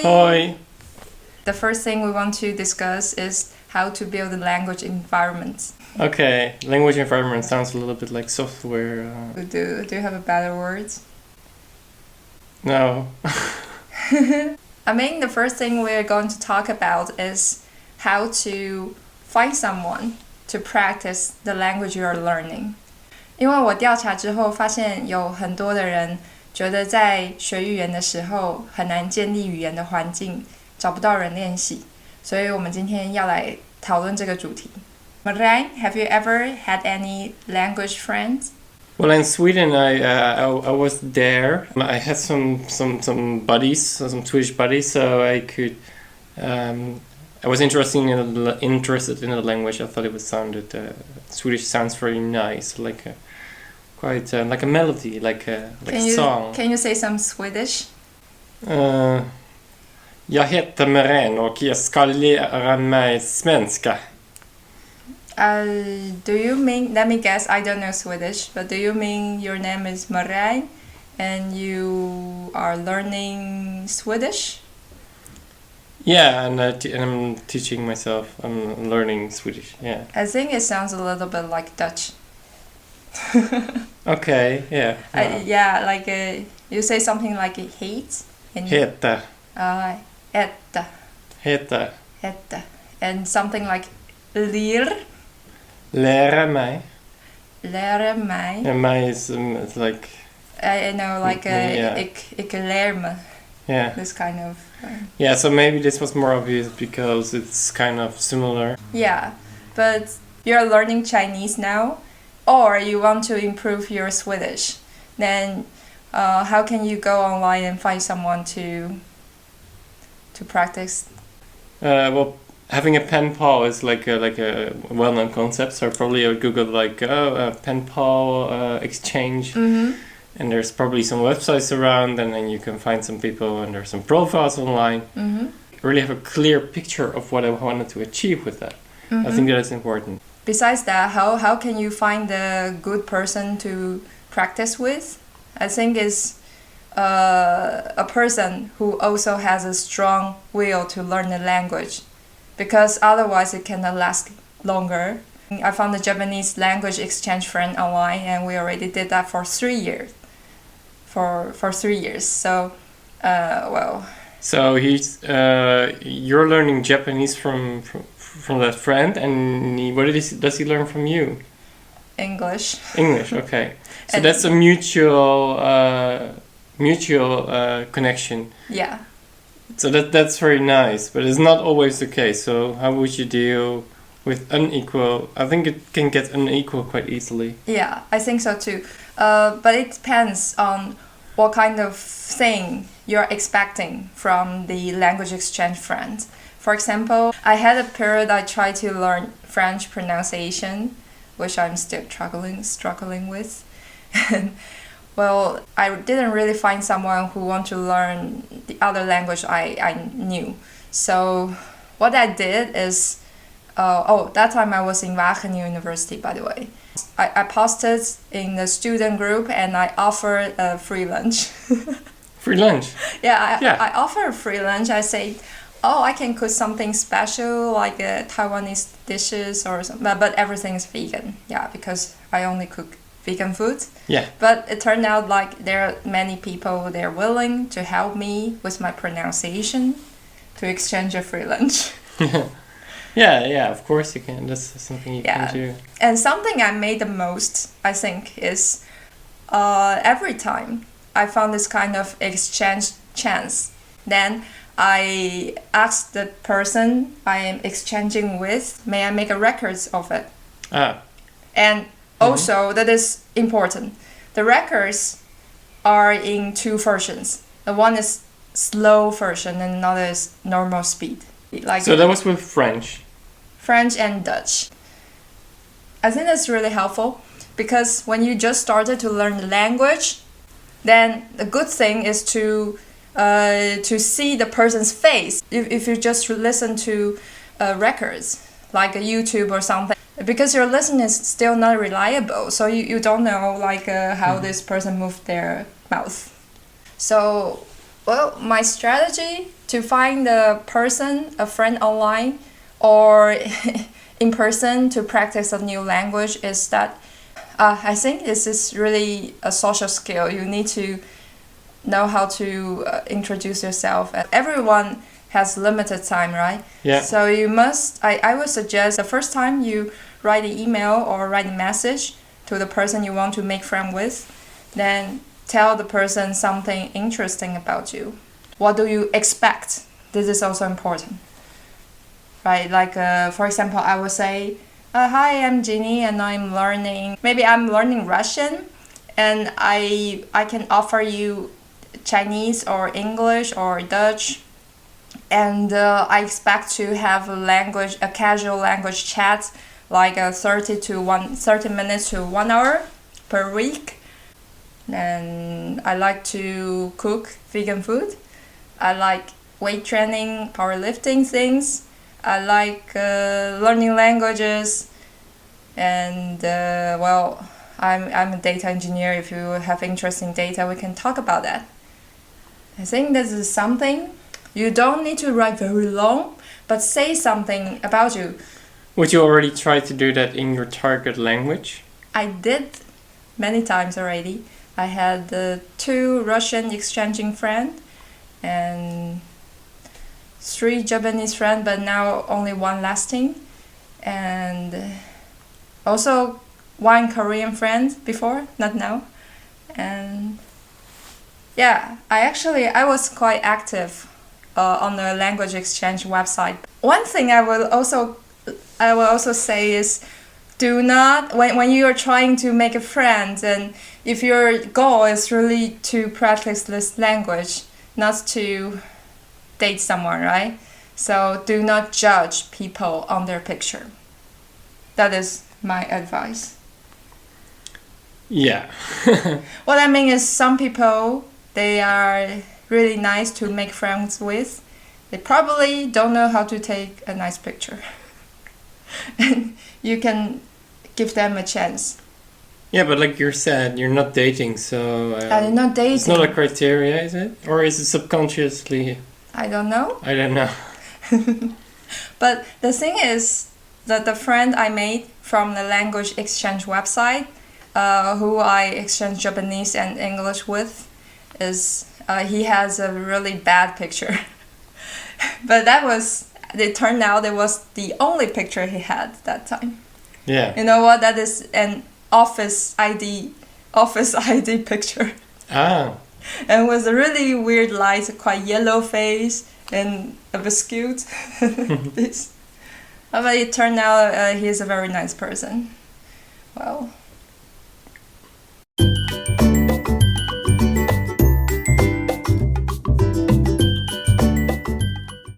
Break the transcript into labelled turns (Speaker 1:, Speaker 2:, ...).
Speaker 1: Hoi!
Speaker 2: Hoi!
Speaker 1: The first thing we want to discuss is how to build a language environment.
Speaker 2: Okay, language environment sounds a little bit like software.
Speaker 1: Do you have a better word?
Speaker 2: No.
Speaker 1: I mean, the first thing we're going to talk about is how to find someone to practice the language you are learning. 因为我调查之后发现有很多的人觉得在学语言的时候很难建立语言的环境，找不到人练习，所以我们今天要来讨论这个主题。Marijn, have you ever had any language friends?
Speaker 2: Well, in Sweden, I was there. I had some buddies, some Swedish buddies, so I could. I was interested in the language. I thought it sounded Swedish sounds very nice, like a quite like a melody, like a song.
Speaker 1: Can you say some Swedish?
Speaker 2: Jag heter Marijn och jag ska lära mig svenska.
Speaker 1: Do you mean, let me guess, I don't know Swedish, but do you mean your name is Marijn and you are learning Swedish?
Speaker 2: Yeah, and I'm teaching myself. I'm learning Swedish, yeah.
Speaker 1: I think it sounds a little bit like Dutch.
Speaker 2: Okay, yeah.
Speaker 1: Yeah, like you say something like hate.
Speaker 2: Heter.
Speaker 1: Etta.
Speaker 2: Heter.
Speaker 1: Etta. And something like lir.
Speaker 2: Lära mig.
Speaker 1: Lära mig.
Speaker 2: And mig is it's like...
Speaker 1: I know, like
Speaker 2: yeah.
Speaker 1: ik leer me.
Speaker 2: Yeah.
Speaker 1: This kind of...
Speaker 2: Yeah, so maybe this was more obvious because it's kind of similar.
Speaker 1: Yeah, but you're learning Chinese now, or you want to improve your Swedish, then how can you go online and find someone to practice?
Speaker 2: Well, having a pen pal is like a well-known concept, so probably I would Google a pen pal exchange.
Speaker 1: Mm-hmm.
Speaker 2: And there's probably some websites around, and then you can find some people, and there's some profiles online.
Speaker 1: Mm-hmm.
Speaker 2: Really have a clear picture of what I wanted to achieve with that.
Speaker 1: Mm-hmm.
Speaker 2: I think that is important.
Speaker 1: Besides that, how can you find a good person to practice with? I think it's a person who also has a strong will to learn the language, because otherwise it cannot last longer. I found a Japanese language exchange friend online, and we already did that for 3 years. For 3 years, so well.
Speaker 2: So you're learning Japanese from that friend, and what does he learn from you?
Speaker 1: English.
Speaker 2: English, okay. So that's a mutual connection.
Speaker 1: Yeah.
Speaker 2: So that's very nice, but it's not always the case. So how would you deal with unequal? I think it can get unequal quite easily.
Speaker 1: Yeah, I think so too. But it depends on what kind of thing you're expecting from the language exchange friend. For example, I had a period I tried to learn French pronunciation, which I'm still struggling with. Well, I didn't really find someone who wanted to learn the other language I knew. So what I did is, that time I was in Wageningen University, by the way. I posted in the student group and I offered a free lunch.
Speaker 2: Free lunch?
Speaker 1: Yeah, I offered free lunch. I said, I can cook something special like Taiwanese dishes or something, but everything is vegan. Yeah, because I only cook vegan food.
Speaker 2: Yeah.
Speaker 1: But it turned out like there are many people they're willing to help me with my pronunciation to exchange a free lunch.
Speaker 2: Yeah, of course you can. That's something you can do.
Speaker 1: And something I made the most, I think, is every time I found this kind of exchange chance, then I asked the person I am exchanging with, may I make a record of it? And also, that is important. The records are in 2 versions. The one is slow version and another is normal speed.
Speaker 2: So that was with French
Speaker 1: and Dutch. I think that's really helpful because when you just started to learn the language, then the good thing is to see the person's face. If you just listen to records like a YouTube or something, because your listening is still not reliable, so you don't know how this person moved their mouth. So Well, my strategy to find a friend online or in person to practice a new language is that I think this is really a social skill. You need to know how to introduce yourself. Everyone has limited time, right?
Speaker 2: Yeah.
Speaker 1: So you must, I would suggest the first time you write an email or write a message to the person you want to make friend with, then tell the person something interesting about you. What do you expect? This is also important. Right, like for example, I would say, hi, I'm Ginny and I'm learning Russian, and I can offer you Chinese or English or Dutch, and I expect to have a casual language chat, like 30 minutes to 1 hour per week. And I like to cook vegan food. I like weight training, powerlifting things. I like learning languages, and I'm a data engineer. If you have interest in data, we can talk about that. I think this is something you don't need to write very long, but say something about you.
Speaker 2: Would you already try to do that in your target language?
Speaker 1: I did many times already. I had 2 Russian exchanging friends and 3 Japanese friends, but now only 1 lasting, and also 1 Korean friend before, not now. And yeah, I was quite active on the language exchange website. One thing I will also say is, do not, when you are trying to make a friend, and if your goal is really to practice this language, not to date someone, right? So do not judge people on their picture. That is my advice.
Speaker 2: Yeah.
Speaker 1: What I mean is, some people, they are really nice to make friends with. They probably don't know how to take a nice picture. And you can give them a chance.
Speaker 2: Yeah, but like you said, you're not dating, so...
Speaker 1: I'm not dating.
Speaker 2: It's not a criteria, is it? Or is it subconsciously...
Speaker 1: I don't know.
Speaker 2: I don't know.
Speaker 1: But the thing is that the friend I made from the language exchange website, who I exchange Japanese and English with, he has a really bad picture. But it turned out it was the only picture he had that time.
Speaker 2: Yeah.
Speaker 1: You know what? That is an office ID picture.
Speaker 2: Ah.
Speaker 1: And with a really weird light, quite yellow face and a biscuit. But it turned out he's a very nice person. Well,